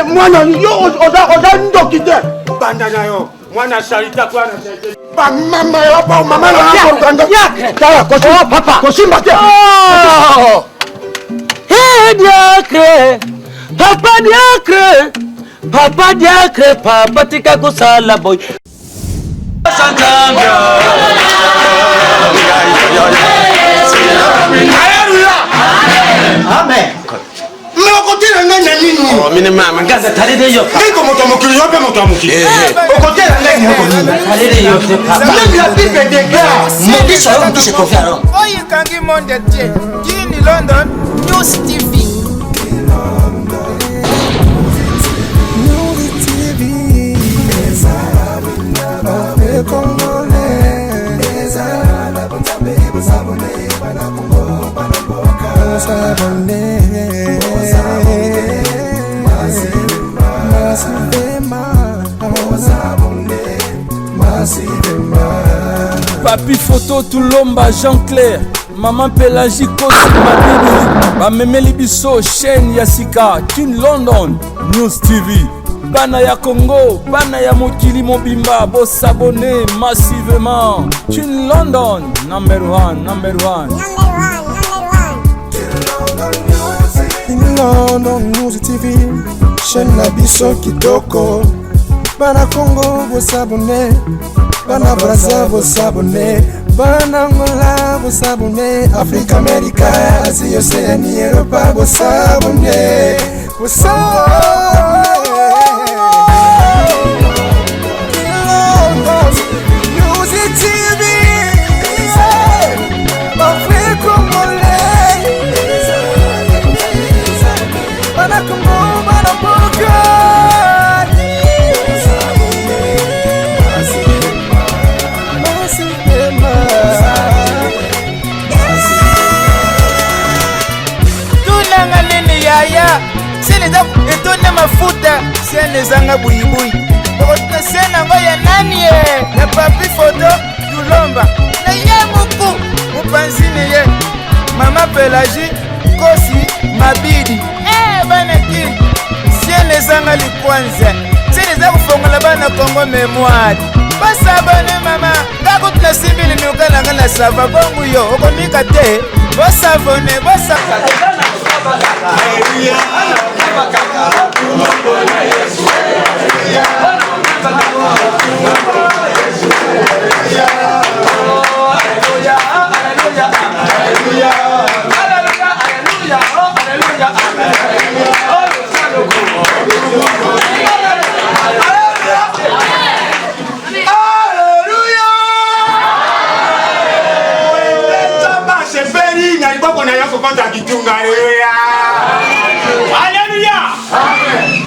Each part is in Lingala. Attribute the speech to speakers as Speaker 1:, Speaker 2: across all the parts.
Speaker 1: mwana yo oza ndokite. Banda na yo. Mwana salita kwa na sete. Ba mama yo ba mama na ko kanga. Kaya ko papa. Ko simba te.
Speaker 2: Hey diacre. Papa diacre. Papa diacre, papa tika ko sala boy. Santambia.
Speaker 1: Amen. Okotela nganya nini?
Speaker 2: Oh mine mama ngaza talede yo.
Speaker 1: Ndiko moto mokili yope moto mokili. Okotela nganya yoko nini?
Speaker 2: Talede yo te papa.
Speaker 1: Même la Bible déclare.
Speaker 2: Modi so yo ndishe ko fiaro.
Speaker 3: Oyi kangi monde tie. Kini London News TV.
Speaker 4: Papi photo Tulomba Jean-Claire, maman Pélagie Kosi Mabini, bamemeli biso chaîne Yasika, Tune London, News TV. Bana ya Congo, bana ya mokili mobimba, bo s'abonner massivement. Tune London, number one.
Speaker 5: London News TV, chaîne na biso kitoko. Bana Congo, bo s'abonner. Bana Brazza, bo s'abonner. Bana Angola, bo s'abonner. Afrique, America, Asie, Océanie, Europe, bo s'abonner. Bo s'abonner.
Speaker 3: Etone mafuta siene zanga buibui okotuna siena ngoya nani ya papi photo Tulomba na ye muku mupanzini ye mama Pélagie Kosi Mabidi bana ki siene zanga likwanza siene za kufongola bana Kongo memoire basabane mama ngakutuna simbili niukalanga na sava bongo yo okomika te bosavone bosavone.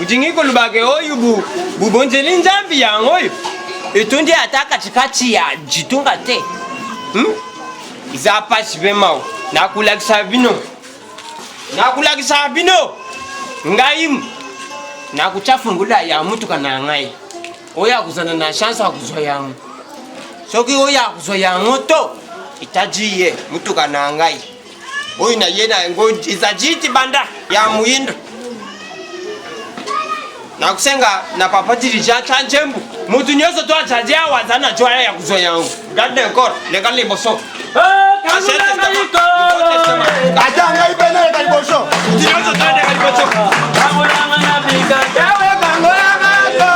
Speaker 6: Ujingiko lubage oyu bubonzeli nzambi yango oyu etundi ata katikati ya jitunga te zapasi bemao nakulakisa bino ngaimu nakuchafungula ya mutu kana ngai oya kuzana na chance akuzwa yangu soki oya kuzwa yangu to itajiye mutu kana ngai oyu na yena ngo izajiti banda ya muindo na kusenga na papa dirija chanjembu mutu nyoso to achaje awazana chwaya ya kuzwa yangu gadde encore le kale boso
Speaker 1: Ata ngai bena ka liboso.
Speaker 6: nyoso to ne kale boso kamulanga na bika yawe kangolanga to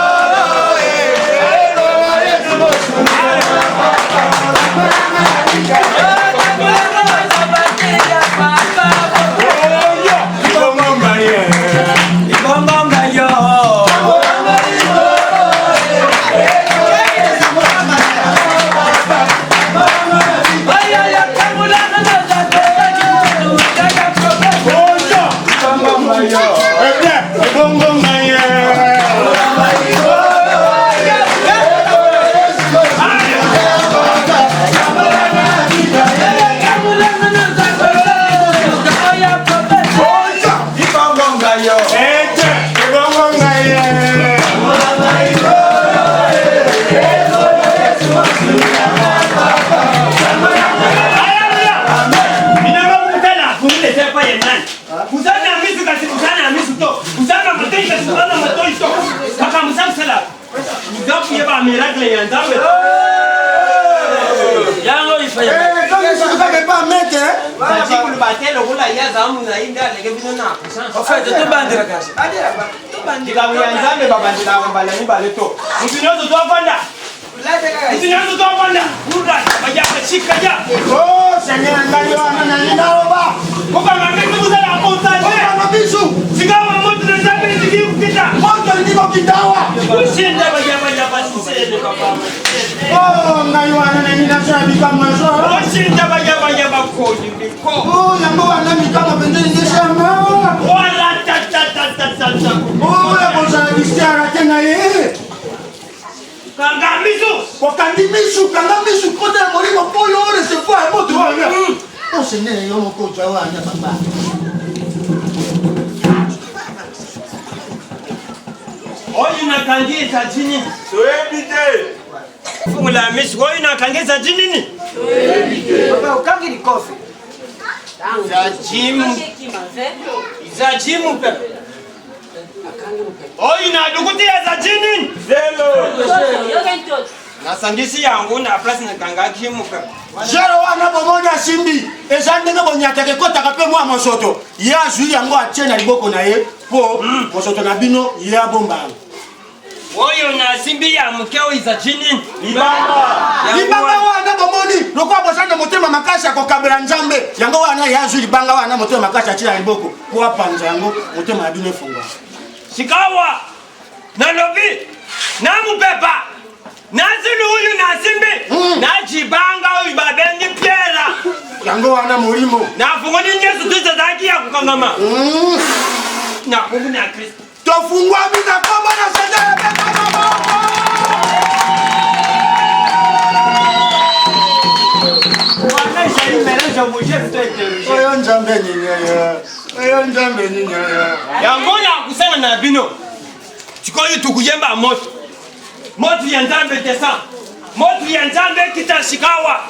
Speaker 6: Bana matoito. Kaka msamsela. Ngapi yeba miracle ya nzambe. Yango ifanya.
Speaker 1: Donc je ne vais pas mettre.
Speaker 6: Bati kulibatelo kula ya zamu na inda lege bino na.
Speaker 2: En fait, to bandira kasi.
Speaker 6: Ndika ya nzambe babandila ngambala ni baleto. Mutinozo to afanda. Mutinozo to afanda. Kuda bajaka chikaja.
Speaker 1: Oh Seigneur ngani wana na ninaomba.
Speaker 6: Koka ngambeni kuzala montagne.
Speaker 1: Koka mabisu.
Speaker 6: Sigawa moto na nzambe ndikukita.
Speaker 1: Moto ndiko kitawa.
Speaker 6: Shinda bajaba basisele papa.
Speaker 1: Oh ngani wana na ninashabi kama zo.
Speaker 6: Shinda bajaba kodi biko.
Speaker 1: Oh yango wana mikama pende ndeshama.
Speaker 6: Wala ta.
Speaker 1: Oh la boza distiara tena ye.
Speaker 6: Kangamizu.
Speaker 1: Kokandimisu kangamisu kote ya molimo poyo recevoir moto wana. Oh Seigneur yo moko jawa nya papa.
Speaker 6: Oyi nakangiza jini. Soebite. Fungula mishi oyi nakangiza jini ni. Soebite.
Speaker 3: Baba ukangi ni kofi.
Speaker 6: Za jimu pepe. Oyi na dukuti ya za jini. Zelo. Nasangisi yangu na place na kanga jimu pepe.
Speaker 1: Jero wana bomonya simbi. Ezande ngo nyatake kota kape mwa mosoto. Ya zui yango achena liboko na ye po mosoto na bino ya bomba.
Speaker 6: Oyo na simbi ya mkeo iza jini.
Speaker 1: Libanga wana bomoni. Lokwa bosana motema makasi ya kokabela nzambe. Yango wana ya zui libanga wana motema makasi achena liboko. Kwa panza yango motema ya bino funga.
Speaker 6: Shikawa. Na lobi. Na mupepa. Nazulu huyu na simbi. Na jibanga huyu babendi piera.
Speaker 1: Yango wana mulimo.
Speaker 6: Na fungoni nyesu tuza zaki ya kukangama. Na Mungu na Kristo.
Speaker 1: Tofungwa mina kama na sajara peka mama.
Speaker 6: Wana ishari mereja mwishe kutoe
Speaker 1: Oyo nzambe ninyaya. Oyo nzambe ninyaya.
Speaker 6: yango ya kusana na bino. Chikoyi tukujemba moto. Moto ya nzambe tesa. Moto ya nzambe kitashikawa.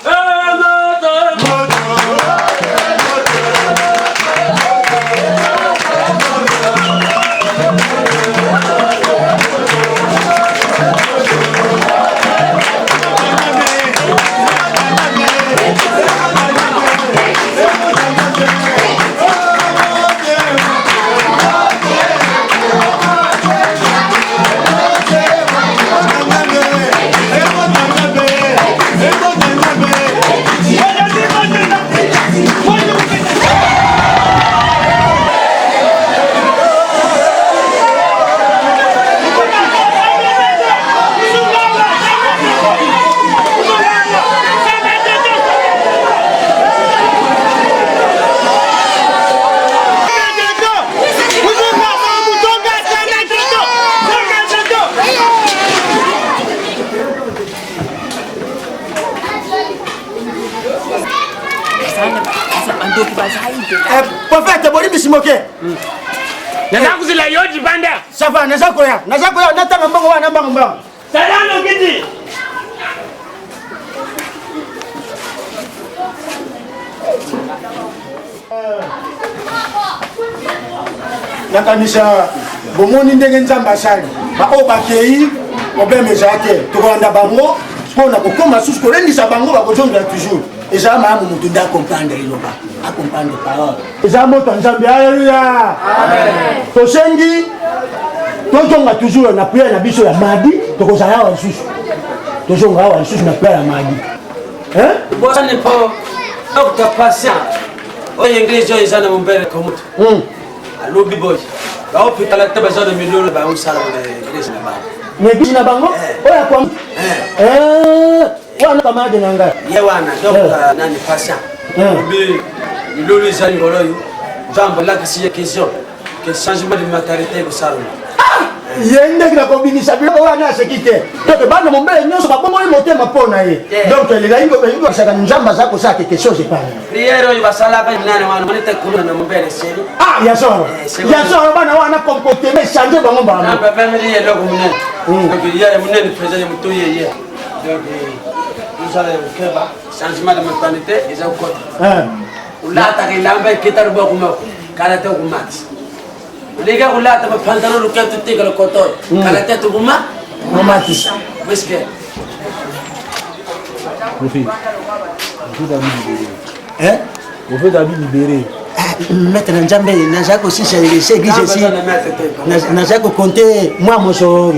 Speaker 1: Prophète boli bisimoke.
Speaker 6: Naza kuzila yoji banda.
Speaker 1: Safa naza koya natanga mbongo wana mbongo.
Speaker 6: Salano kiti.
Speaker 1: Nakanisa bomoni ndenge nzamba sali. Ba o bakei obemezake tokolanda bango pona kokoma susu kolendisa bango bakozongela toujours. Eza maamu mutu nda comprendre iloba. A comprendre parole. Eza moto nzambe haleluya. Amen. Tosengi tojonga toujours na prière na biso ya madi tokozala wa susu. Tojonga wa susu na prière ya madi. Hein?
Speaker 2: Bosa ne po okta patient. Oye inglese yo izana mumbere komuto. Alobi boy. Ba opitala tabaza de milioni ba usala de inglese na ba.
Speaker 1: Nyegishi na bango? Oya kwa wana kama aje nanga.
Speaker 2: Ye wana donc nani patient. Obi milioni izani ngoloyo. Jambo la kisiye question. Que changement de maternité ko sala.
Speaker 1: Yende kila kombinisa bila wana sekite. Toke bana mombele nyoso babongo ni motema pona ye. Donc le gaingo saka nzamba zako saka quelque chose pas.
Speaker 2: Prière yo basala ka nani wana monete kuna na mombele seli.
Speaker 1: Ya soro. Ya soro bana wana comportement changer bango ba.
Speaker 2: Na ba family ye loko munene. Donc il y a munene président mutoye ye. Donc nous allons keba changement de maternité ils ont quoi. Ulata kilamba kitarbo kuma kala to kumati. Les gars, là, tu as pas pantalon, le cas, tu le coton. À la tête, vous
Speaker 1: Matis.
Speaker 2: Qu'est-ce que
Speaker 1: Hein?
Speaker 5: Vous faites David libéré.
Speaker 1: Maître Nzambe, Nazako aussi, c'est église ici. Nazako compter moi mon sort.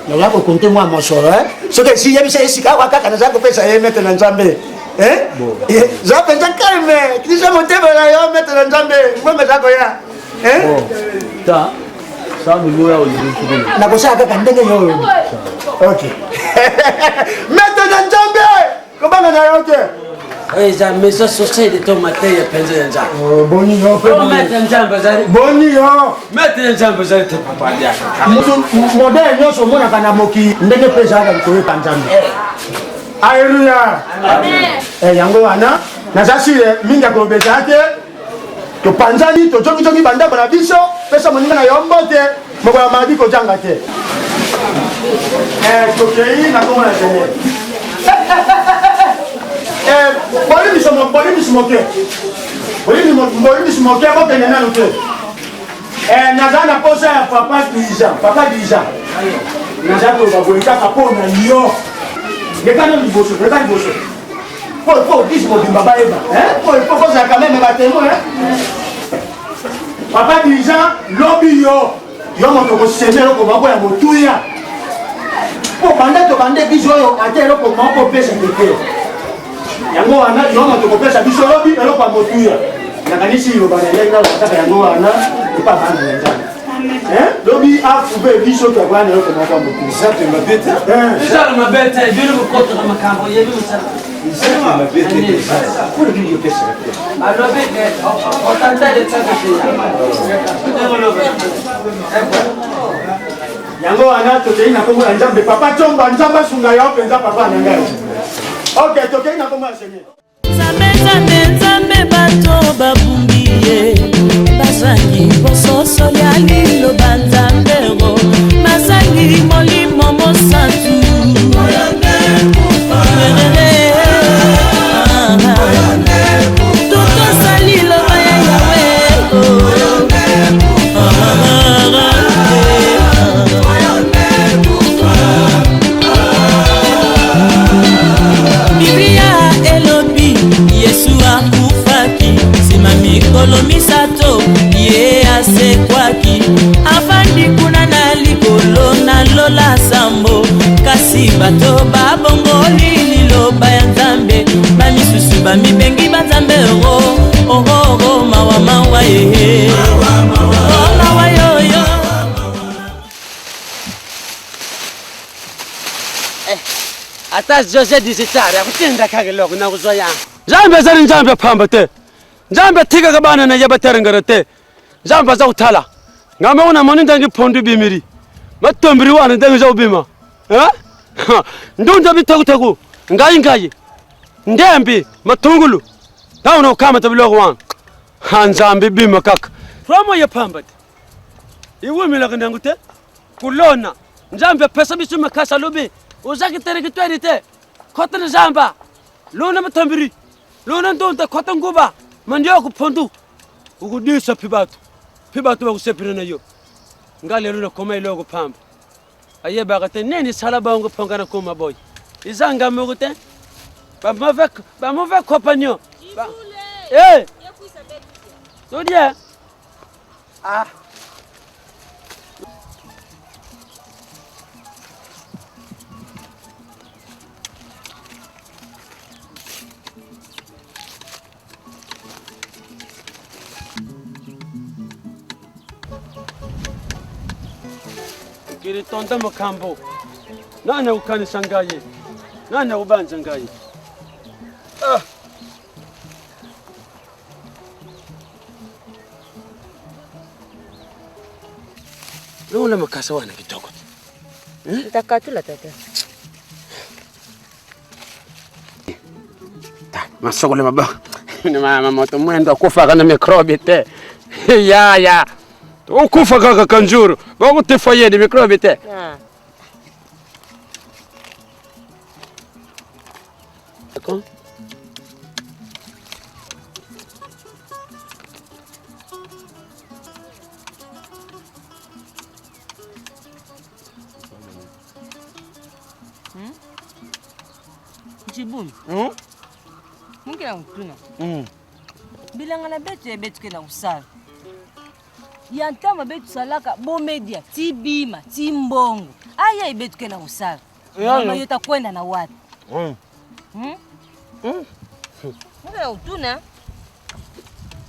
Speaker 1: Nazako compter moi mon sort. Ce que si j'aime c'est ici, quand Nazako fait ça, Maître Nzambe. Hein? J'appelle ça calme. Qui s'est monté vers là, Maître Nzambe. Moi, Nazako ya. Hein?
Speaker 5: Ça, nous voyons aujourd'hui.
Speaker 1: Nakosa kaka ndenge yo. Ok. Maître Nzambe. Comment on a ok?
Speaker 2: Oui, ça mais ça société de ton matin il penser déjà.
Speaker 1: Boni yo fait.
Speaker 2: Mettre Nzambe zari.
Speaker 1: Boni yo.
Speaker 2: Mettre Nzambe zari te papa dia.
Speaker 1: Modèle nyonso mona kana moki ndenge pesa ka ko Nzambe. Alléluia. Amen. Yango wana nazasire minga ko bezate. To panzani to jogi banda bana biso pesa moninga na yombote moko ya madi ko janga te. To kei na ko na tene. Boli mismoke ko kene na lote. Nazana posa ya papa Dija. Nazato ba bolika ka po na yo. Rekana liboso. Faut dis mo bimba ba eba. Faut ça quand même ba témoin Papa Dija lobby yo moto ko semero ko ba ko ya motuya. Po bande biso yo atelo ko mako pesa ndeke. Yango wana yo moto ko pesa biso lobby elo pa motuya. Nakanisi yo ba lenga utaka yango wana ipa bana nzana. Lobby a trouvé biso to bana elo ko mako motuya. Ça te m'a bête.
Speaker 2: Ça m'a bête, je le compte dans ma cambo, il y a ça.
Speaker 1: Ça m'a bête. Pour le video pesa.
Speaker 2: Alors on t'entend de ça
Speaker 1: yango wana tokei na kombo ya Nzambe papa Tsomba Nzambe sunga yo penza papa na ngai. OK, tokei na kombo ya Seigneur.
Speaker 7: Nzambe bato babungiye bazangi bososo ya lilo banzambero bazangi molimo mosantu tutosalilo baya yawe mikolo misato ye asekwaki afandi kuna na likolo na lola sambo kasi bato babongoli liloba ya Nzambe bamisusu bamibengi banzambe oro mawa ye mawa yoyo
Speaker 2: ata Jose disitari akutenda kagelo kuna kuzoya
Speaker 8: Nzambe zari Nzambe pamba te Nzambe tika kabana na yabatera ngarate Nzambe za utala ngama una moni ndangi pondu bimiri matombiri wana ndangi za ubima ndunda bitagutagu ngayi ndembi matungulu tauna ukama tabilo wan Nzambe bima kaka promo ya pamba iwumi la ngangute kulona Nzambe pesa bisuma kasa lobi uzaki tere kitwerite kota Nzamba lona matombiri lona ndunda kota nguba mandio kupondu ukudisa pibatu bakusepira nayo ngalero na koma ilogo pamba aye bagate neni salaba ngo pongana kuma boy izanga mugute ba mauvais compagnon Todia kiri tonda makambo nana ukanisa ngaye nana ubanza ngaye Lola makasa wana kitoko
Speaker 9: Nitakatula tata
Speaker 8: masogole maba ni mama moto mwendo kufa kana mikrobi te ya ukufa kaka kanjuru bago tefoye ni mikrobi te D'accord
Speaker 9: Chibuni. Mungi na mtuna. Bilanga na betu ya betu kena usala. Yantama betu salaka bo media ti bima ti mbongo. Aya betu kena usala. Mama yota kwenda na wapi? Mungi na mtuna.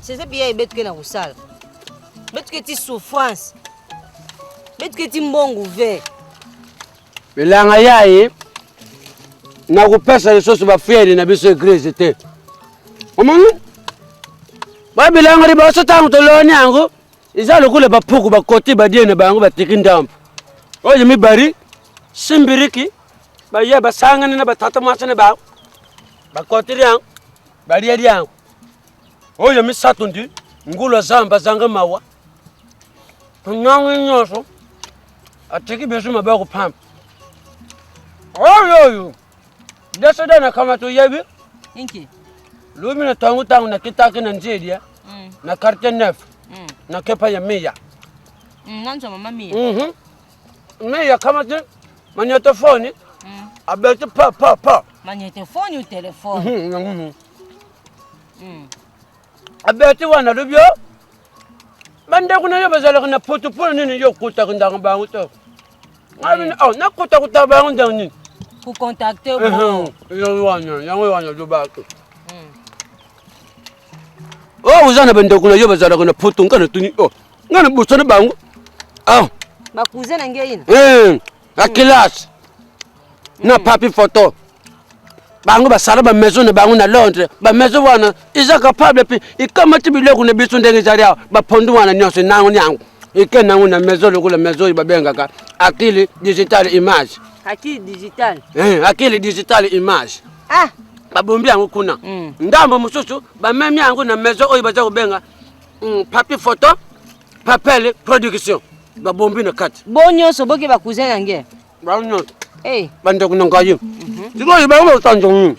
Speaker 9: C'est bien betu kena usala. Betu ke ti souffrance. Betu ke ti mbongo ve.
Speaker 8: Bilanga yayi na kupesa lisoso bafyeli na biso eglise te. Omoni? Ba bilanga riba sotangu toloni yango. Izalo kule bapuku bakoti badiene bango batiki ndampo. Oye mibari simbiriki baye basangane na batata masane ba. Bakoti yango bali yango. Oye misatu ndi ngulo zamba zanga mawa. Tunyango nyoso atiki besu mabako pampa. Oyo. Desa dana kama tu yebi.
Speaker 9: Inki.
Speaker 8: Lumina tangu na kitaki na njedia. Na carte neuf. Na kepa ya mia.
Speaker 9: Nanzo mama mia.
Speaker 8: Mia kama tu magnetofoni. Abeti pa.
Speaker 9: Magnetofoni ou telefone?
Speaker 8: Abeti wana lubyo. Bande kuna yo bazala kuna putu nini yo kuta ndanga bangu to. Ngabini na kuta bangu ndanga.
Speaker 9: Pour contacter vous.
Speaker 8: Yango lubako. Oh, uzana bande kuna yo bazala kuna putu ngana tuni. Oh, ngana busana bangu.
Speaker 9: Ba cousin na ngeyina.
Speaker 8: La classe. Na papi photo. Bangu basala ba maison na bangu na Londres. Ba maison wana iza capable pi ikamati biloko na biso ndenge zaria ba pondu wana nyonso nangu nyangu. Ike nangu na maison lokula maison ibabenga ka akili digital image.
Speaker 9: Akili digital.
Speaker 8: Akili digital image. Babombi yangu kuna. Ndambo mususu ba memi yangu na maison oyo baza kubenga papi photo, papel production. Babombi na kati.
Speaker 9: Bonyoso boke ba cousin yange.
Speaker 8: Bonyoso.
Speaker 9: Bande
Speaker 8: kuna ngayo. Siko ibango utanjo.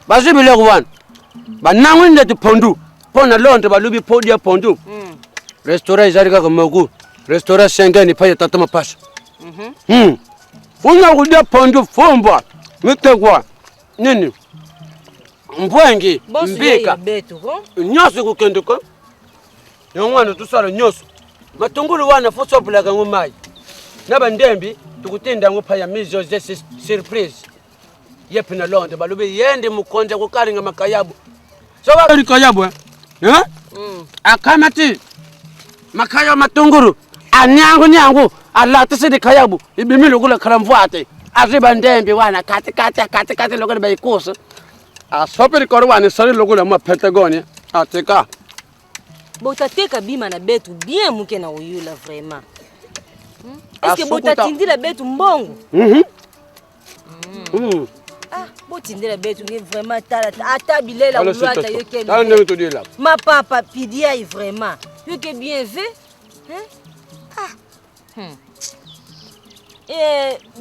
Speaker 8: Basi bile kuwan. Banangu ndeti pondu. Pona Londres balubi podia pondu. Restaurant izarika kamogu. Restaurant Schengen paye tatama pasha. Una kudia pondu fomba. Mitegwa. Nini? Mbwengi, mbika. Nyoso kukenduko. Yongwana tusala nyoso. Matungulu wana foso bulaka ngumai. Naba ndembi tukutinda ngupaya mizo ze surprise. Yepi na Londres balubi yende mukonje kukaringa makayabu. So wa kayabu akamati makaya matunguru nyangu alatisi di kayabu ibimilu kula karamvuate aziba ndembi wana kati lokole bayikosa asoperi korwane sari lokole ma Pentagonia atika
Speaker 9: botateka bima na betu bien muke na uyula vraiment. Est-ce que botatindi la betu mbongo? Botindi la betu ngi vraiment tala ata bilela ulata yoke.
Speaker 8: Tala to dire là.
Speaker 9: Ma papa pidia vraiment. Yoke bien fait.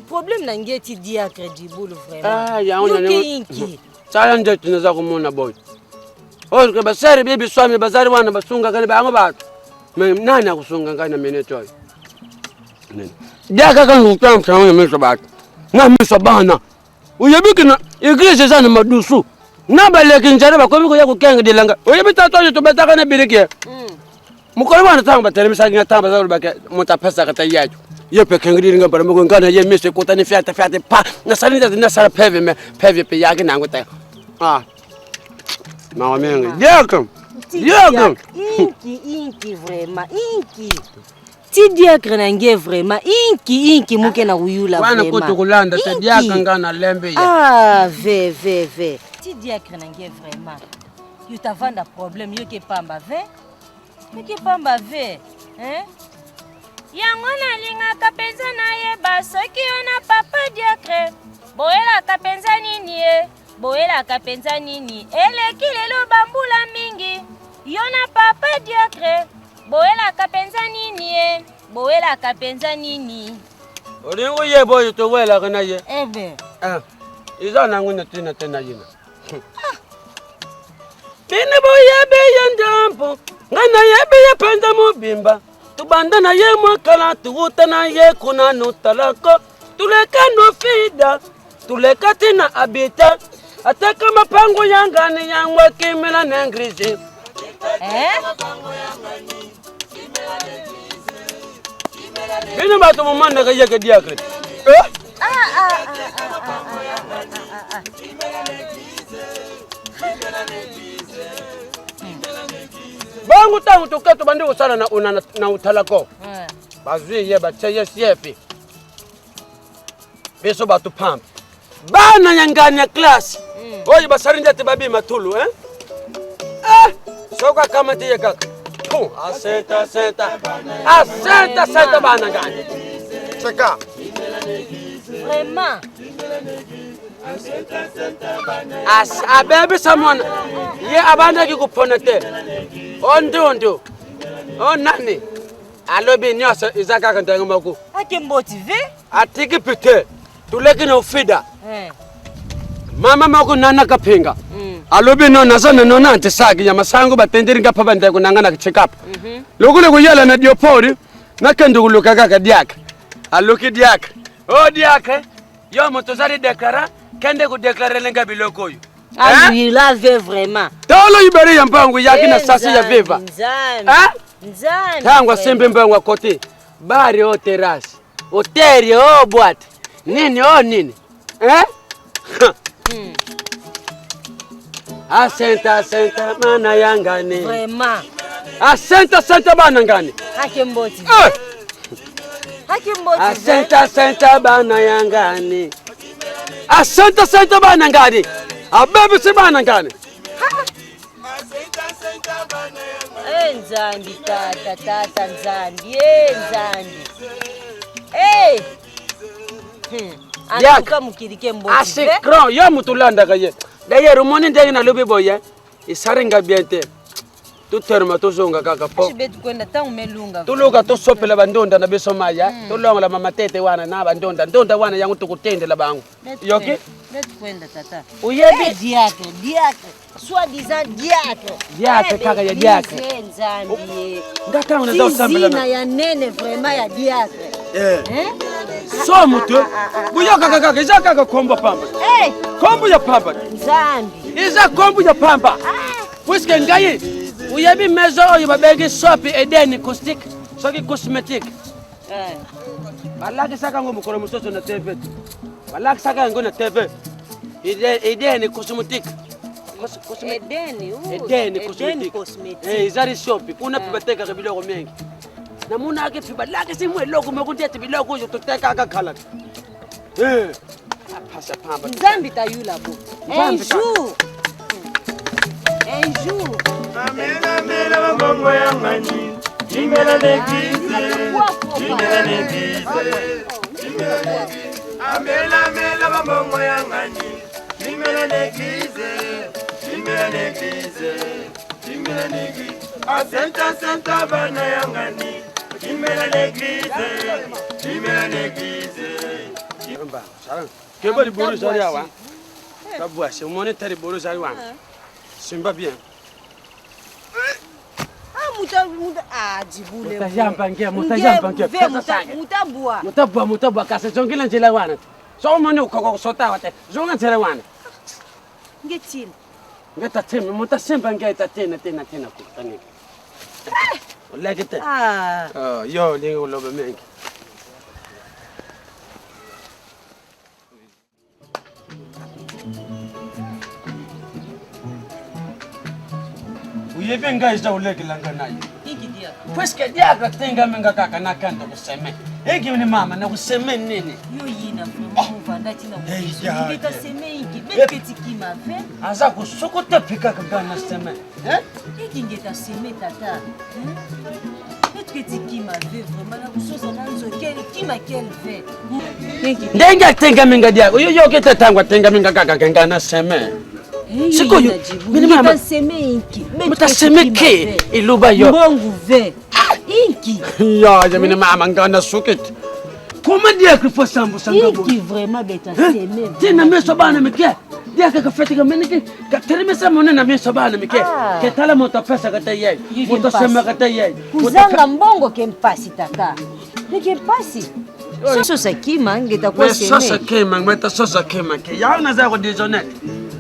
Speaker 9: Problème na ngeti dia credible vraiment.
Speaker 8: Ya ona
Speaker 9: ne.
Speaker 8: Tala nje tunaza kumona boy. Ke basari bibi swami bazari wana basunga kale bango bathu. Nani akusunga ngana meneto. Dia kaka ngutwa mtanga meso bathu. Na meso bana. Uyebikina igreja zana madusu. Nabaleki njare bakomi ko yakukenga dilanga. Uyebita toje to betaka na birike. Mukolo wana tamba telemisa ngi tamba za ulbaka mutapesa kata yacho. Yepe kengiri nga bara mugo ngana ye mise ko tani fiata pa na salinda na sara peve pe yake nanguta. Mama menga. Diakam.
Speaker 9: Inki vraiment inki. Ti diakre na nge vraiment inki muke na uyula vraiment.
Speaker 8: Wana kutukulanda te diaka ngana lembe ya.
Speaker 9: Ve. Ti diakre na nge vraiment. You tavanda problème yoke pamba ve.
Speaker 10: Yango nalingaka penza na yeba soki ona papa diakre. Boyelaka penza nini ye? Boyelaka penza nini? Eleki lelo bambula mingi. Yona papa diakre. Boyelaka penza nini ye? Boyelaka penza nini?
Speaker 8: Olingo ye boy to wela kana ye. Iza nangu na tena yina. Bine boya be yandampo. Ngana yebe yapanda mubimba. Tubanda na ye mwakala tuuta na ye kuna nutalako. Tuleka no fida. Tuleka tina abita. Ateka mapango yangani yangwa kimela nengrisi. Bini batu mumanda kaya ke diakre. Bangu tangu tuketu bandiku sana na utalako. Bazui ye bachaye siefi. Beso batu pump. Bana nyangani ya klasi. Oye basarinja tibabi matulu soka kama tiye kaka. Asenta bana gani.
Speaker 5: Cheka.
Speaker 9: Vraiment.
Speaker 8: Abebe someone ye abanda ki kuponete. Ondo. Nani. Alobi nyoso izaka kantangu maku.
Speaker 9: Ake motivé?
Speaker 8: Atiki pite. Tuleki na ufida. Mama mako nana kapinga. Alobi no nazana no nante sagi ya masangu batenderi ngapa bande kunangana check-up. Lokule kuyala na diopori nakende kuluka kaka diak. Aloki diak. Oh diak. Yo motozari deklara kende ku declarer lenga biloko yo.
Speaker 9: Il avait vraiment.
Speaker 8: Tolo ibere ya mpangu yaki na sasa ya viva.
Speaker 9: Nzani.
Speaker 8: Tangwa sembe mpangu kote. Bari o terrace. Hoteli boîte. Nini? Asenta mana yangani.
Speaker 9: Vraiment.
Speaker 8: Asenta bana ngani.
Speaker 9: Hakemboti.
Speaker 8: Asenta bana yangani. Asenta bana ngani. Abebe si bana ngani.
Speaker 9: Nzandi tata nzandi. Atuka mukirike mboti.
Speaker 8: Asikron yo mutulanda kaye. Daye rumoni ndenge na lobi boye. Isaringa biente. Tuterma tuzonga kaka po.
Speaker 9: Shibetu kwenda tangu melunga.
Speaker 8: Tuluka tusopela bandonda na besomaya. Tulonga la mama tete wana na bandonda. Ndonda wana yangu tukutendela bangu. Yoki?
Speaker 9: Betu kwenda tata.
Speaker 8: Uyebi
Speaker 9: diacre. Soi-disant diacre.
Speaker 8: Diacre kaka ya diacre.
Speaker 9: Nzambi.
Speaker 8: Ngata una ndo sambela
Speaker 9: na ya nene vraiment ya diacre.
Speaker 8: So mutu. Buyoka kaka izaka kombo pamba. Kombo ya pamba.
Speaker 9: Nzambi.
Speaker 8: Iza kombo ya pamba. Puisque ngayi uyebi mezo oyo babegi sopi edeni caustic soki cosmetic. Balaki saka ngo mukoro musoso na TV. Balaki saka ngo na TV. Edeni cosmetic. Edeni cosmetic. Izari sopi kuna pibateka kabiloko mengi. Namuna ake fibalaki simwe loko mekundi biloko yo tuteka akakhala. Apasa pamba.
Speaker 9: Nzambi tayula bo. Un jour.
Speaker 11: Amela mamongo ya ngani. Jimela l'église. Amela mamongo ya ngani. Jimela l'église. Asenta bana ya ngani. Jimela l'église.
Speaker 8: Kemba di boro jari awa. Kabwa se mone tari boro jari wan. Simba bien.
Speaker 9: Jibule.
Speaker 8: Mutabua kasa jongila njela wana. So mone ukoko sota wate. Jonga njela wana.
Speaker 9: Ngetina.
Speaker 8: Ngeta teme mutasemba ngeta tena kutani. Olagete. Yo lingo lobe mengi. Uyebe ngaisa uleke langa nayo.
Speaker 9: Ikidia.
Speaker 8: Puisque diaga tenga menga kaka nakanda kuseme. Egi ni mama na kuseme nini?
Speaker 9: Yo yina vraiment vandati na kuseme. Ngeta seme iki. Beketi kimave.
Speaker 8: Aza kusukuta pika kagana seme.
Speaker 9: Iki ngeta seme tata. Beketi kimave vraiment na kusosa nanzo kele kima kele ve.
Speaker 8: Ndenga tenga menga diaga. Yo kete tangwa tenga menga kaka kagana seme. Siko yo.
Speaker 9: Mini mama seme inki.
Speaker 8: Mutaseme ke iluba yo.
Speaker 9: Mbongu ve. Inki.
Speaker 8: Ya jamini mama ngana sukit. Comment dire que faut sambu sangabu?
Speaker 9: Inki vraiment beta seme.
Speaker 8: Tina meso bana mike. Dia ka feti ka menike. Ka terime sa mona na meso bana mike. Ke tala mota pesa ka tayai. Mota sema ka tayai.
Speaker 9: Kuzanga mbongo kempasi tata. Kempasi. Sosa kima ngeta kwa seme.
Speaker 8: Sosa kima ngeta sosa kima ke. Ya unaza ko dizonet.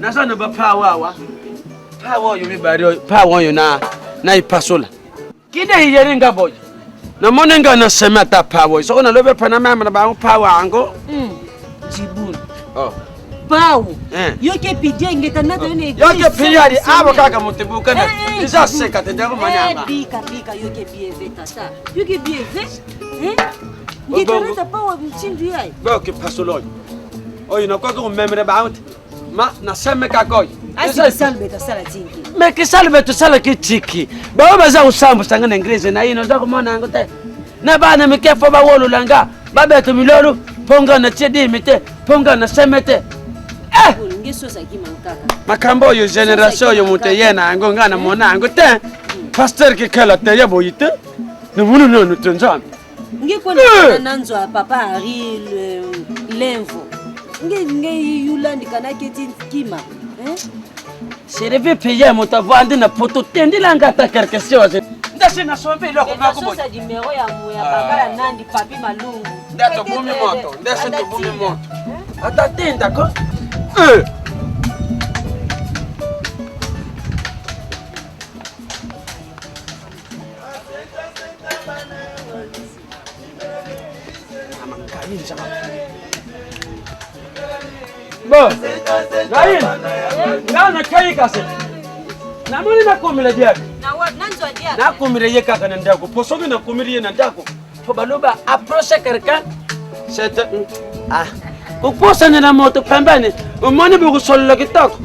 Speaker 8: Nazana ba power yo mibari power yo na ipasola. Kide yeringa boy. Na monenga na semata power. So na lobe pana mama ba power ango.
Speaker 9: Jibun.
Speaker 8: Oh.
Speaker 9: Pau. Yoke pidia ingeta na tone.
Speaker 8: Yoke pidia di abo kaka mutebuka na. Isa seka te dago manyama.
Speaker 9: Bika yoke bieve tata. Yoke bieve. Ngeta na tapawa mchindu yai.
Speaker 8: Boke pasolo. Oyo na kwa ko memre ba ma na seme kakoi.
Speaker 9: Asi salbe ta sala tinki.
Speaker 8: Me ke salbe to sala ke tiki. Ba baza usambu sanga na inglese na ino za kumona ngote. Na bana mekefo ba wolu langa. Ba beto milolo ponga na chedi mite, ponga na semete.
Speaker 9: Ngesosa kimankaka.
Speaker 8: Makambo yo generation yo muteyena ngo ngana mona ngote. Pastor ke kala te yabo yite. Ne munu no ntunza.
Speaker 9: Ngekona nanzo papa ari lenvo. Nge yulandi kana keti kima.
Speaker 8: Sereve payer motavandi na poto tendila ngata quelque chose. Ndase na sombe loko ngako boy.
Speaker 9: Sosa dimero ya muya bakala nandi papi malungu.
Speaker 8: Ndato bumi moto, ndase to bumi moto. Atatenda ko. Bo, Nain, ngana kai kase. Na muni na komile dia.
Speaker 9: Na wa nanzo dia.
Speaker 8: Na komile ye kaka nanda ko. Poso na komile ye nanda ko. Fo baloba approche quelqu'un. C'est ko posa na moto pembeni. Umone bu ko solo kitoko.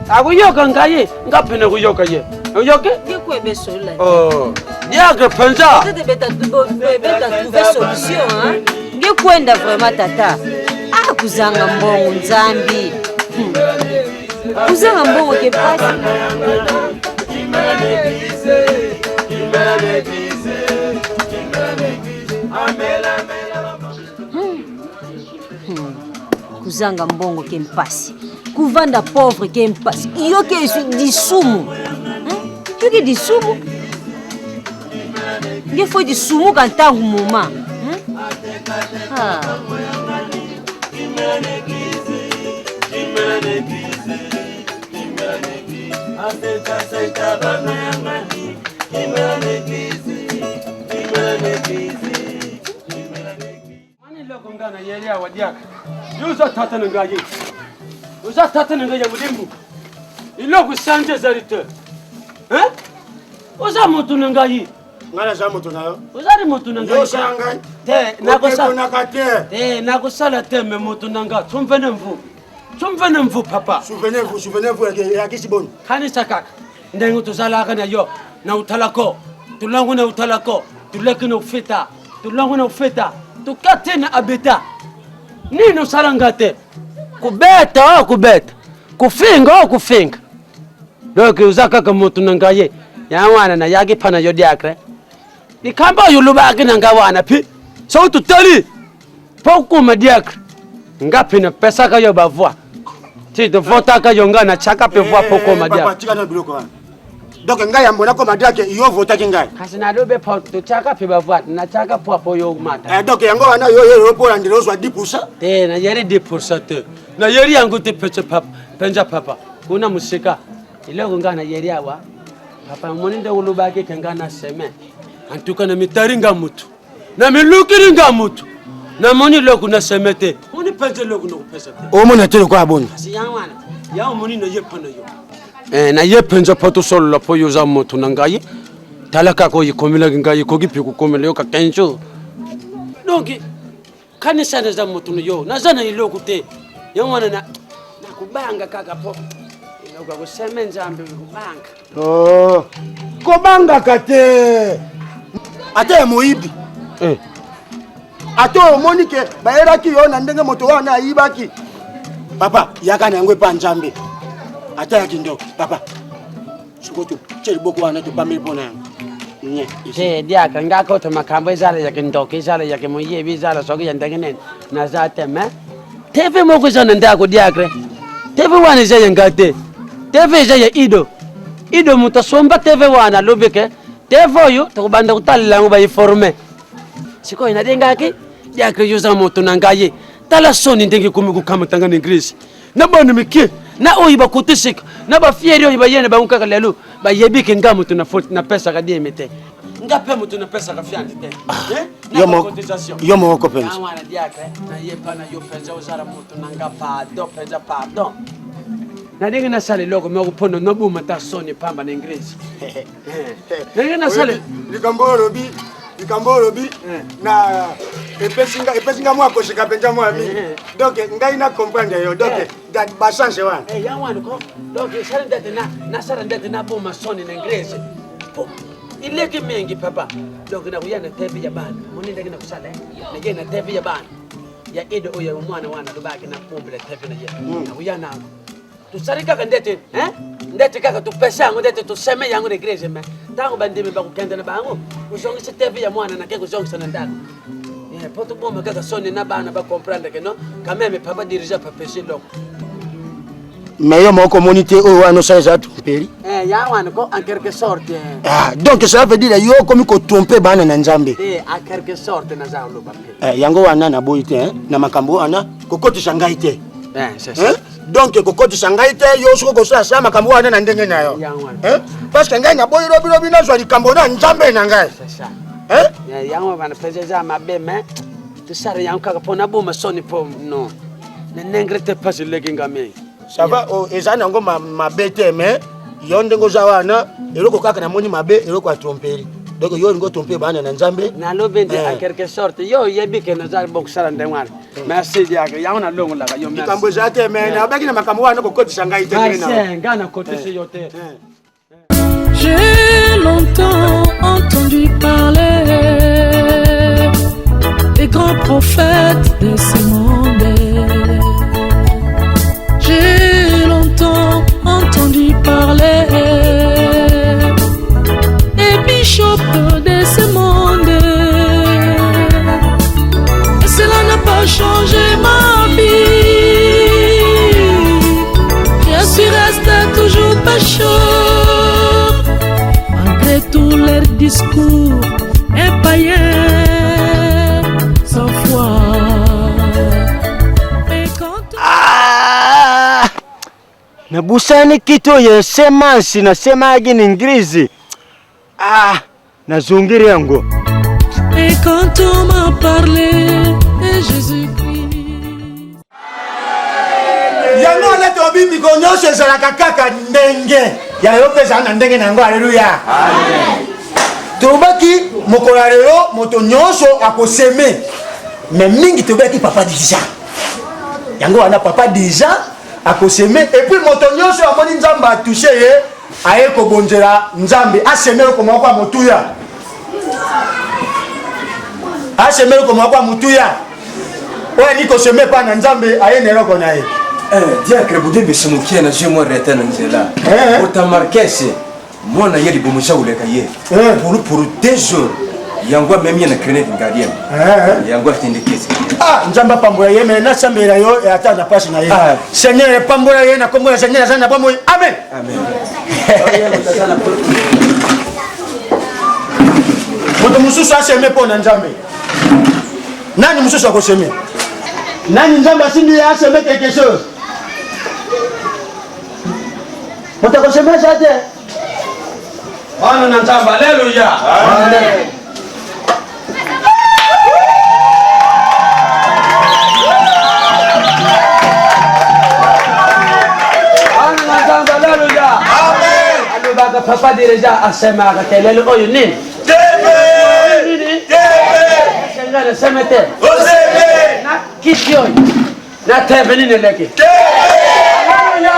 Speaker 8: Agu yoka ngai, ngapene ku yoka ye. Yoke?
Speaker 9: Ngekwe be sola.
Speaker 8: Oh. Dia que pensa.
Speaker 9: Tete beta trouver solution hein. Ngekwenda vraiment tata. Kuzanga mbongo nzambi. Kuzanga mbongo ke pasi. Kuzanga mbongo ke mpasi. Kuvanda pauvre ke mpasi. Yoke disumu. Yoke disumu. Ngefo disumu kantangu moma. Mani loko ngana yeria wadiaka. Yuza tata ngaji. Uza tata ngaji mudimbu. Iloko sanje zarite. Uza mutu ngaji.
Speaker 1: Ngana za mutu nayo.
Speaker 8: Uzari mutu ngaji.
Speaker 1: Yo sanga.
Speaker 8: Te nakosala te me mutu nanga. Tumvene mvu. Tumvene mvu papa.
Speaker 1: Souvenez-vous ya kisiboni.
Speaker 8: Kanisa kaka. Ndengu tuzalaka na yo. Na utalako. Tulangu na utalako. Tuleki na ufita. Tulangu na ufita. Tukate na abeta. Nino salangate. Kubeta. Kufinga. Doki uzaka kama mutu nangaye. Ya wana na yagi pana yodi akre. Ikamba yulubaki na ngawana pi. So tutali. Poku madiakre. Ngapi na pesa kayo bavua. Ti de vota kayo ngana chaka pe vua poko madiakre.
Speaker 1: Papa tika na biloko wana. Donc ngai ambona ko madiake iyo vota kingai.
Speaker 8: Kasi na dobe po to chaka pe bavua na chaka po yo mata.
Speaker 1: Donc yango wana yo po ndiro zwa 10%.
Speaker 8: Te na yeri 10% te. Na yeri yangu te peche papa. Penja papa. Kuna musika. Ile ngana yeri awa. Papa moninde ulubaki kengana seme. Antuka na mitaringa mutu. Na milukiringa mutu. Na moni loku na semete. Moni penje loku no pesa te.
Speaker 1: O mona tele kwa boni.
Speaker 8: Kasi yangwana. Ya moni no yepana yo. Na yepenja poto solo la po yoza mutu nangayi. Talaka ko yikomila ngai ko gipi ko komela yo ka kenjo. Donc kanisa na za mutu no yo. Na zana iloku te. Yangwana na kubanga kaka po. Inoka ko semenza ambe kubanga.
Speaker 1: Oh. Kobanga kate. Ate moibi. Ato monike baeraki yo na ndenge moto wana ibaki. Papa yaka na ngwe panjambe. Ata yakindo papa. Sukoto cheli boko wana to pameli pona. Nye.
Speaker 8: Dia kan ngako to makambo izala yakindo kizala yakimoye bizala sogi yandengene na zateme. Teve moko zana ndako diakre. Teve wana je yangate. Teve je ya Ido mutasomba teve wana lobeke. Teve yo to banda utalla ngo bayi former. Siko ina dengaki ya kriyo za moto nangaye tala soni ndenge kumigu kama tangana English na bana mike na oyo bakutisika na bafieri oyo bayene bango kaka lelo bayebike nga mutu na pesa ka die mete nga pe mutu na pesa ka fiante te
Speaker 1: yo moko penza
Speaker 8: awana diaka na yepana yo penza uzara mutu na nga pardon na dinga na sale logo me okupono no buma ta soni pamba na inglesi na dinga na sale
Speaker 1: likambolo bi na epesinga mwa koshika penza mwa mi donc ngai na comprendre yo donc that ba change wana
Speaker 8: ya wana ko donc sale ndete na sale ndete na buma soni na inglesi ileke mengi papa donc na kuyana tepe ya bana moni ndege na kusala nige na tepe ya bana ya edo oya mwana wana lubaki na pombe tepe na je na kuyana tusarika kandete ndete kaka tupesa yangu ndete tuseme yangu na igreja me tangu bandime ba kukenda na bango usongise tepe ya mwana na keko songisa na ndako poto boma kaka soni na bana ba comprendre que non quand même papa dirige pas péché loko
Speaker 1: mais yo moko monité o wana ça za tromperi
Speaker 8: ya wana ko en quelque sorte
Speaker 1: donc ça veut dire yo comme ko tromper bana na nzambe
Speaker 8: en quelque sorte na za lo ba
Speaker 1: yango wana na boyite na makambo wana kokoti sangai te
Speaker 8: c'est ça
Speaker 1: donc kokoti sangai te yo soko ko sa makambo wana na ndenge na yo parce que ngai na boyi robi na zwa likambo na nzambe na ngai
Speaker 8: c'est ça yango bana pesa mabe mais tu sare yango kaka pona boma soni po no ne nengrete pas le gingame
Speaker 1: ça va eza nango mabete mais yo ndengo za wana eloko kaka na moni mabe eloko a tromperi donc yo ngo tromper bana na nzambe
Speaker 8: na lobende en quelque sorte yo yebike na za bok sala ndengwana merci diaka yango na longo la yo merci
Speaker 1: kambo za te mais na baki na makambo wana ko kotisa ngai te
Speaker 8: na ngana kotisa yo te
Speaker 12: J'ai longtemps entendu parler des grands prophètes de ce monde. J'ai longtemps entendu parler des bishops de ce monde. Et cela n'a pas changé ma vie. Je suis resté toujours pécheur. Malgré tous leurs discours et païens sans foi. Mais quand
Speaker 1: nabusani kitu ya semansi na semagi ni ngirizi nazungiri yango
Speaker 12: et quand on m'a parlé de Jésus-Christ
Speaker 1: yango na tobi mikonyosho ezalaka kaka ndenge ya yo pesa na ndenge nango haleluya amen tobaki mokolo lelo moto nyonso akoseme mais mingi tobaki papa déjà yango wana papa déjà akoseme et puis moto nyonso amoni nzambe a touché ye aye ko bonjera nzambe asemelo ko moko motuya asemelo ko moko motuya oya ni ko seme pa na nzambe aye nero ko na ye
Speaker 13: diacre bude besomukia na je moi reta na nzela ota marquese mona yeli bomusha uleka ye pour 2 jours yango même yana crainte ngadienne yango atindikise
Speaker 1: nzamba pambola ye mais na sambela yo et ata na passe na ye Seigneur pambola ye na kombo ya Seigneur sana bomo amen amen moto mususu aseme po na nzambe nani mususu akoseme nani nzambe asindi ya aseme quelque chose moto akoseme sate
Speaker 8: wana na nzambe haleluya amen baka papa dirija asema akatelele oyo nini tebe sengana semete osebe na kiti oyo na tebe nini leke tebe haleluya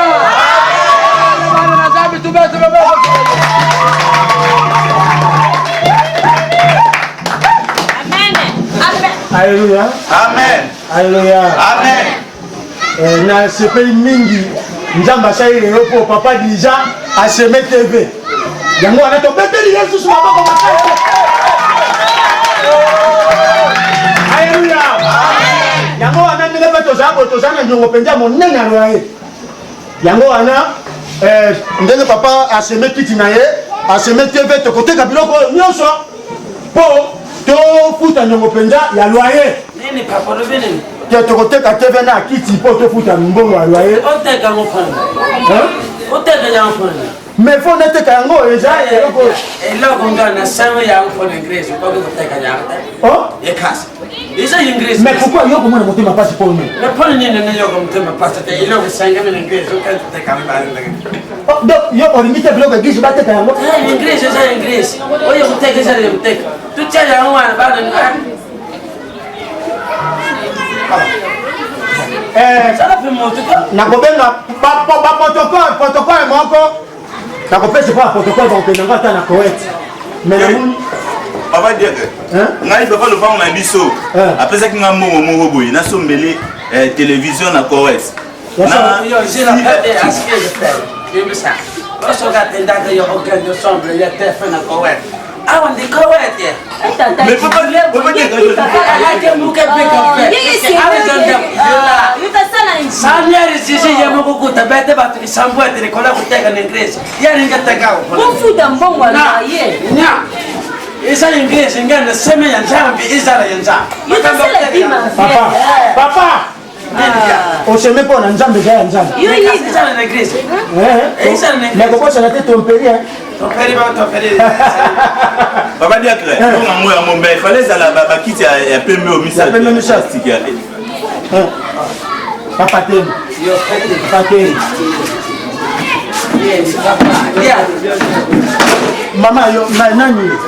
Speaker 8: bana na zabi tubetu baba
Speaker 10: amen amen
Speaker 1: haleluya amen haleluya amen na sepe mingi nzamba saire yo po papa dirija aseme TV yango wana to beteli Yesu suma bako makasi haleluya amen yango wana ndenge beto zabo to sana nyongo penja monene aloye yango wana ndenge papa aseme kiti na ye aseme TV to koteka biloko nyonso po to futa nyongo penja ya loyer
Speaker 8: nini papa robene
Speaker 1: que tu as TV na kiti pour te foutre un bon loyer. Mais il faut noter qu'un mot est déjà.
Speaker 2: Et là, on a 5 ans pour l'Ingrèce.
Speaker 1: Mais pourquoi il y a comment monter ma passe pour nous?
Speaker 2: Mais pour nous, il y a ma passe. Il y a 5 ans l'Ingrèce.
Speaker 1: Donc, il y a un limite bloc de guiche battre un mot.
Speaker 2: L'Ingrèce, c'est l'Ingrèce. Oui, on take ça, on take. Tout ça, il y a un
Speaker 1: nakobenga protocole moko nakopesa pa protocole bakokendanga ata na Koweït mais namoni
Speaker 14: papa diake ngai papa lopango na biso apesaki nga mbongo moko boye nasombeli télévision na Koweït
Speaker 2: I want the Koweït.
Speaker 14: Mais papa,
Speaker 1: on se met pas en jambe déjà en jambe. Mais pourquoi ça n'a été trompé?
Speaker 14: Papa dit que il fallait quitter un peu mieux au message.
Speaker 1: Papa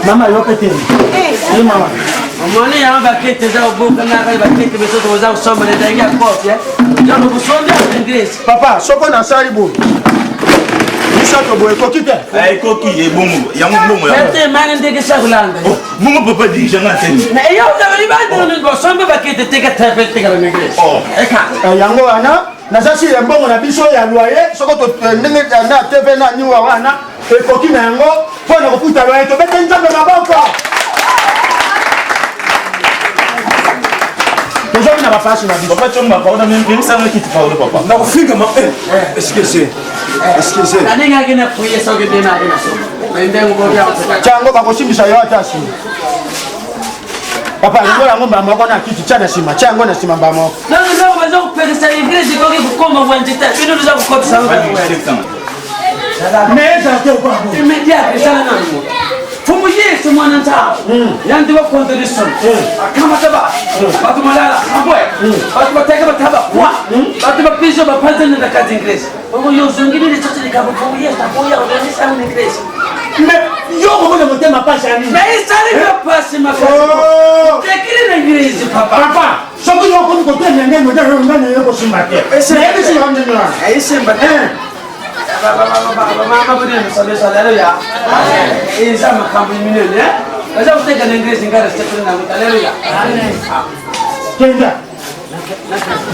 Speaker 1: Maman yo pété. Maman.
Speaker 2: Moni ya bakete za ubuka na kali bakete besoto za usoma le daingia kofi jambo kusonda English.
Speaker 1: Papa, soko na sali bo. Misato boy kokite.
Speaker 14: Ay koki e bomu. Ya bomu ya.
Speaker 2: Mete mane ndege sagulanga.
Speaker 14: Bomu papa di janga teni.
Speaker 2: Na yo da bali ba ndo somba bakete teka tape teka na English.
Speaker 14: Oh.
Speaker 2: Eka.
Speaker 1: Yango wana na sasi ya mbongo na biso ya loyer soko to ndenge na TV na niwa wana e koki na yango pona kofuta loyer to bete nzambe maboko. Aujourd'hui n'a pas passé ma vie.
Speaker 14: Papa tu m'as parlé même ça qui te parle papa.
Speaker 13: Na kufika mape. Excusez.
Speaker 2: Na ninga kina kuye soge dena ina so. Nende ngo bya kutoka.
Speaker 1: Chango bakosimbisa yo atasi. Papa ngola ngomba moko na kitu cha na sima. Chango na sima mbamo.
Speaker 2: No bazo kupeleka English kwa kukoma uwanjita. Bino za kukota sawa.
Speaker 1: Mais ça te quoi?
Speaker 2: Immédiat sana nangu. Fumu yesu mwana ntao yandi wa condition kama taba watu malala ambwe watu bateka bataba kwa watu bapisho bapanze na kazi English ngo yo zungini ni chochote nikabo fumu yesu tapoya ndani sana English
Speaker 1: mais yo ko mo tema pasha ni
Speaker 2: mais sari ka pasi makazi tekiri na English papa
Speaker 1: soko yo ko tena ngene ndio ngane yo ko simbate mais esi yo ndani
Speaker 2: ai simbate Mama budi sallallahu ya. Isa makambu milioni eh. Kaza kuteka na English ngara stepeni na haleluya.
Speaker 1: Kenda.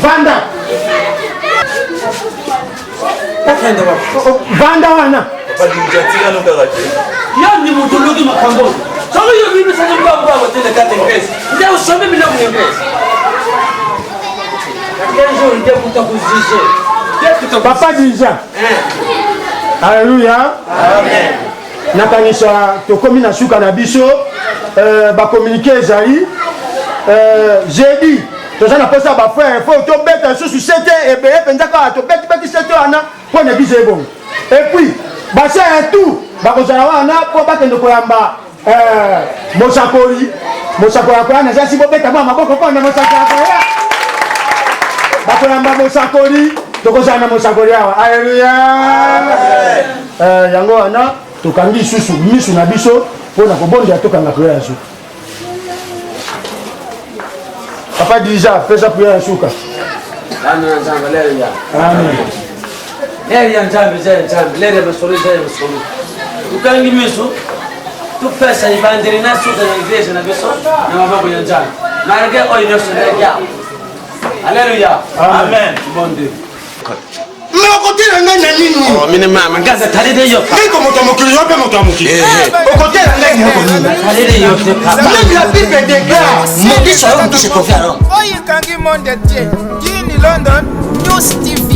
Speaker 1: Vanda.
Speaker 2: Takenda baba.
Speaker 1: Vanda wana.
Speaker 14: Papa dijatika no karate.
Speaker 2: Yo ni mutulugi makambo. Sasa hiyo mimi sasa mbaba kwa tena kata English. Ndio usome bila English. Kesho ndio kutakuzishe.
Speaker 1: Papa déjà. Alléluia.
Speaker 14: Amen.
Speaker 1: Nakanisa tokomi na suka na biso ba communiquer ezali jeudi toza na posa ba frère faut to beta susu 7 et be penza ka to beti 7 ana pour ne biso bon. Et puis ba c'est tout ba kozala wana po ba kende koyamba mosakoli kwa na sasi bo beta mama boko kwa na mosakoli. Ba koyamba mosakoli tokozana mosakoli awa. Alléluia. Yango wana tokangi susu misu na biso pona kobonda tokanga prière suka. Papa déjà pesa prière suka.
Speaker 2: Ana nzamba leo ya.
Speaker 1: Amen.
Speaker 2: Leo ya nzamba leo basori basori. Tukangi misu tupesa ibandiri na suka na igreja na biso na mama ya nzamba. Marge oyo sura ya. Alléluia.
Speaker 14: Amen.
Speaker 2: Bon Dieu.
Speaker 1: Okotela ngai na nini?
Speaker 2: Oh mine mama ngaza talide yo.
Speaker 1: Niko moto mokili yo pe moto mokili. Okotela ngai na nini?
Speaker 2: Talide yo te papa.
Speaker 1: Même la Bible déclare
Speaker 2: Mokiso yo mkishe konfiaro.
Speaker 3: Oyi kangi monde entier. Kini London News TV.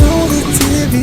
Speaker 5: News TV.